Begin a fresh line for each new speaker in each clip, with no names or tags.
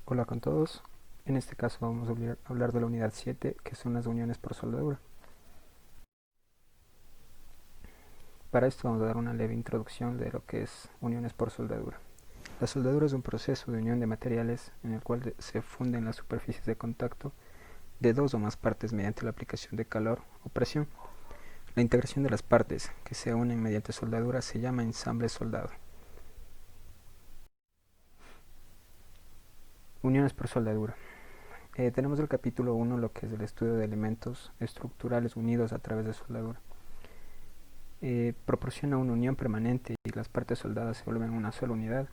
Hola con todos. En este caso vamos a hablar de la unidad 7, que son las uniones por soldadura. Para esto vamos a dar una leve introducción de lo que es uniones por soldadura. La soldadura es un proceso de unión de materiales en el cual se funden las superficies de contacto de dos o más partes mediante la aplicación de calor o presión. La integración de las partes que se unen mediante soldadura se llama ensamble soldado. Uniones por soldadura. Tenemos el capítulo 1, lo que es el estudio de elementos estructurales unidos a través de soldadura. Proporciona una unión permanente y las partes soldadas se vuelven una sola unidad.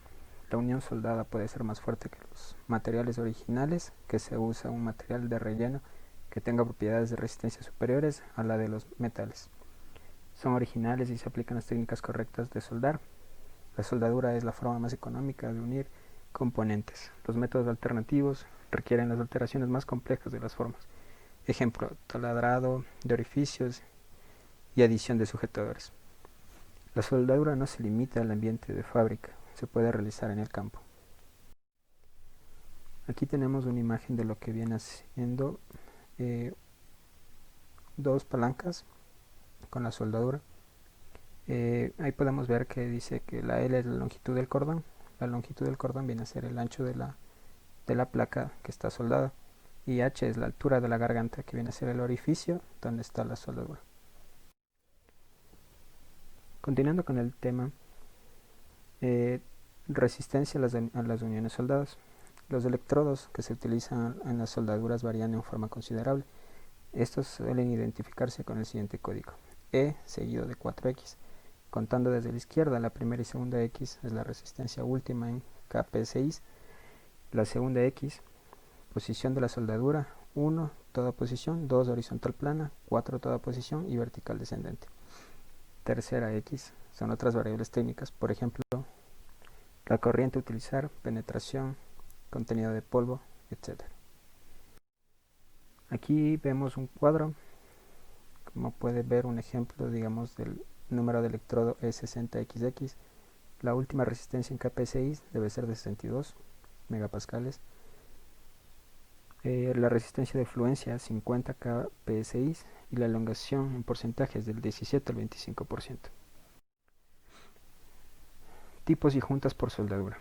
La unión soldada puede ser más fuerte que los materiales originales, que se usa un material de relleno que tenga propiedades de resistencia superiores a la de los metales. Son originales y se aplican las técnicas correctas de soldar. La soldadura es la forma más económica de unir componentes. Los métodos alternativos requieren las alteraciones más complejas de las formas. Ejemplo, taladrado de orificios y adición de sujetadores. La soldadura no se limita al ambiente de fábrica, se puede realizar en el campo. Aquí tenemos una imagen de lo que viene siendo dos palancas con la soldadura. Ahí podemos ver que dice que la L es la longitud del cordón. La longitud del cordón viene a ser el ancho de la placa que está soldada. Y H es la altura de la garganta, que viene a ser el orificio donde está la soldadura. Continuando con el tema, resistencia a las uniones soldadas. Los electrodos que se utilizan en las soldaduras varían en forma considerable. Estos suelen identificarse con el siguiente código: E seguido de 4X. Contando desde la izquierda, la primera y segunda X es la resistencia última en kPa6. La segunda X, posición de la soldadura: 1, toda posición; 2, horizontal plana; 4, toda posición y vertical descendente. Tercera X son otras variables técnicas, por ejemplo, la corriente a utilizar, penetración, contenido de polvo, etc. Aquí vemos un cuadro. Como puede ver, un ejemplo, digamos, del número de electrodo es 60XX. La última resistencia en kPa6 debe ser de 62 megapascales. La resistencia de fluencia 50 kPa6 y la elongación en porcentajes del 17 al 25%. Tipos y juntas por soldadura.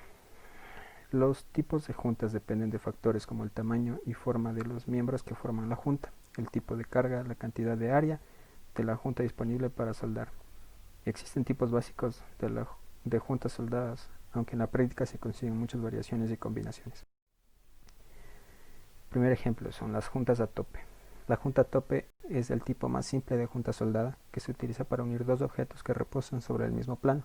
Los tipos de juntas dependen de factores como el tamaño y forma de los miembros que forman la junta, el tipo de carga, la cantidad de área de la junta disponible para soldar. Existen tipos básicos de juntas soldadas, aunque en la práctica se consiguen muchas variaciones y combinaciones. Primer ejemplo son las juntas a tope. La junta a tope es el tipo más simple de junta soldada que se utiliza para unir dos objetos que reposan sobre el mismo plano.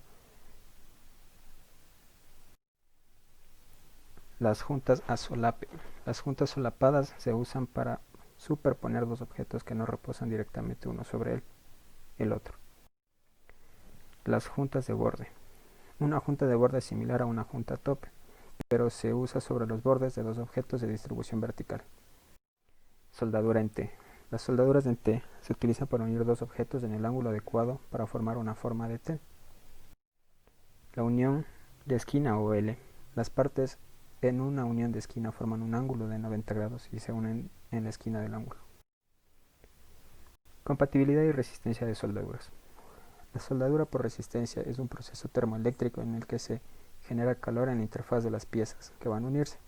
Las juntas a solape. Las juntas solapadas se usan para superponer dos objetos que no reposan directamente uno sobre el otro. Las juntas de borde. Una junta de borde es similar a una junta a tope, pero se usa sobre los bordes de dos objetos de distribución vertical. Soldadura en T. Las soldaduras en T se utilizan para unir dos objetos en el ángulo adecuado para formar una forma de T. La unión de esquina o L. Las partes en una unión de esquina forman un ángulo de 90 grados y se unen en la esquina del ángulo. Compatibilidad y resistencia de soldaduras. La soldadura por resistencia es un proceso termoeléctrico en el que se genera calor en la interfaz de las piezas que van a unirse.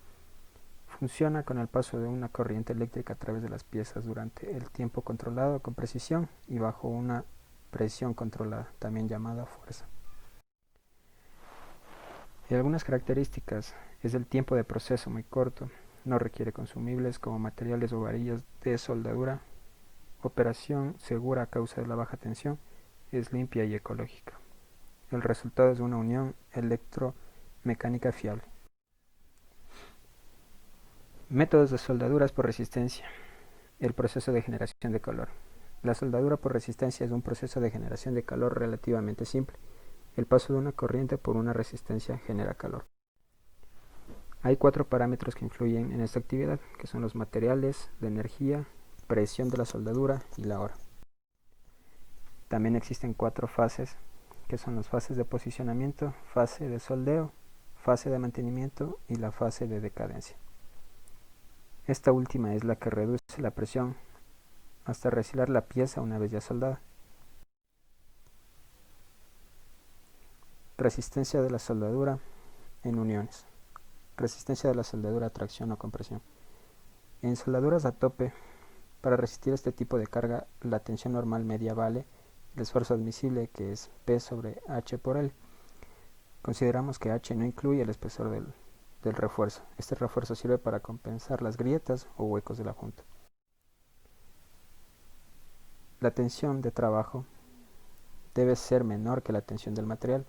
Funciona con el paso de una corriente eléctrica a través de las piezas durante el tiempo controlado con precisión y bajo una presión controlada, también llamada fuerza. Y algunas características es el tiempo de proceso muy corto, no requiere consumibles como materiales o varillas de soldadura, operación segura a causa de la baja tensión, es limpia y ecológica. El resultado es una unión electromecánica fiable. Métodos de soldaduras por resistencia. El proceso de generación de calor. La soldadura por resistencia es un proceso de generación de calor relativamente simple. El paso de una corriente por una resistencia genera calor. Hay 4 parámetros que influyen en esta actividad, que son los materiales, la energía, presión de la soldadura y la hora. También existen 4 fases, que son las fases de posicionamiento, fase de soldeo, fase de mantenimiento y la fase de decadencia. Esta última es la que reduce la presión hasta reshilar la pieza una vez ya soldada. Resistencia de la soldadura en uniones. Resistencia de la soldadura a tracción o compresión. En soldaduras a tope, para resistir este tipo de carga, la tensión normal media vale el esfuerzo admisible, que es P sobre H por L. Consideramos que H no incluye el espesor del refuerzo. Este refuerzo sirve para compensar las grietas o huecos de la junta. La tensión de trabajo debe ser menor que la tensión del material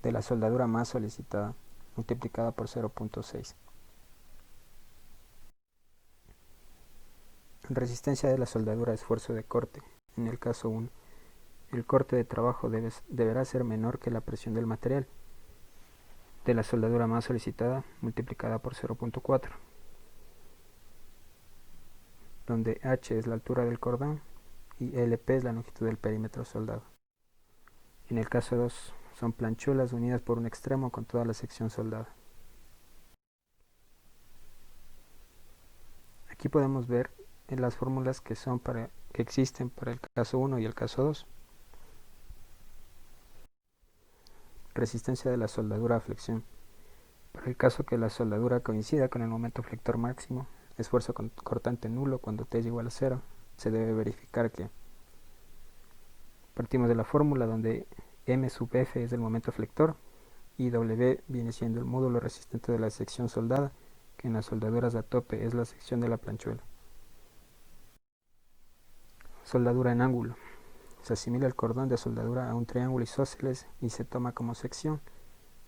de la soldadura más solicitada, multiplicada por 0.6. Resistencia de la soldadura a esfuerzo de corte. En el caso 1, el corte de trabajo deberá ser menor que la presión del material de la soldadura más solicitada, multiplicada por 0.4, donde H es la altura del cordón y LP es la longitud del perímetro soldado. En el caso 2, son planchuelas unidas por un extremo con toda la sección soldada. Aquí podemos ver en las fórmulas que existen para el caso 1 y el caso 2. Resistencia de la soldadura a flexión. Para el caso que la soldadura coincida con el momento flector máximo, esfuerzo cortante nulo cuando T es igual a 0, se debe verificar que partimos de la fórmula donde M sub F es el momento flector y W viene siendo el módulo resistente de la sección soldada, que en las soldaduras a tope es la sección de la planchuela. Soldadura en ángulo. Se asimila el cordón de soldadura a un triángulo isósceles y se toma como sección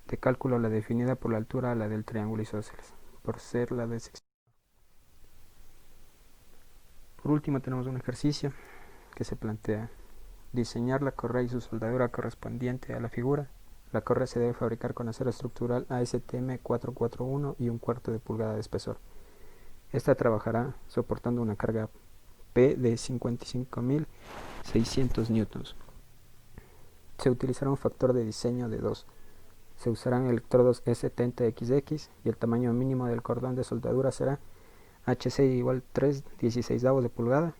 de cálculo la definida por la altura a la del triángulo isósceles, por ser la de sección. Por último tenemos un ejercicio que se plantea diseñar la correa y su soldadura correspondiente a la figura. La correa se debe fabricar con acero estructural ASTM 441 y 1/4 de pulgada de espesor. Esta trabajará soportando una carga P de 55.600 newtons. Se utilizará un factor de diseño de 2. Se usarán electrodos E70XX y el tamaño mínimo del cordón de soldadura será HC igual 3/16 de pulgada,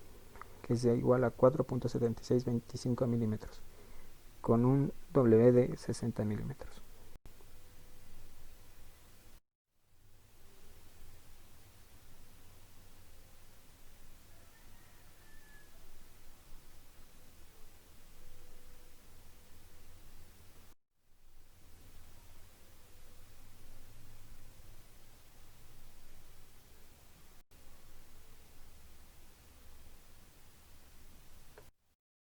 que es igual a 4.7625 milímetros, con un W de 60 milímetros.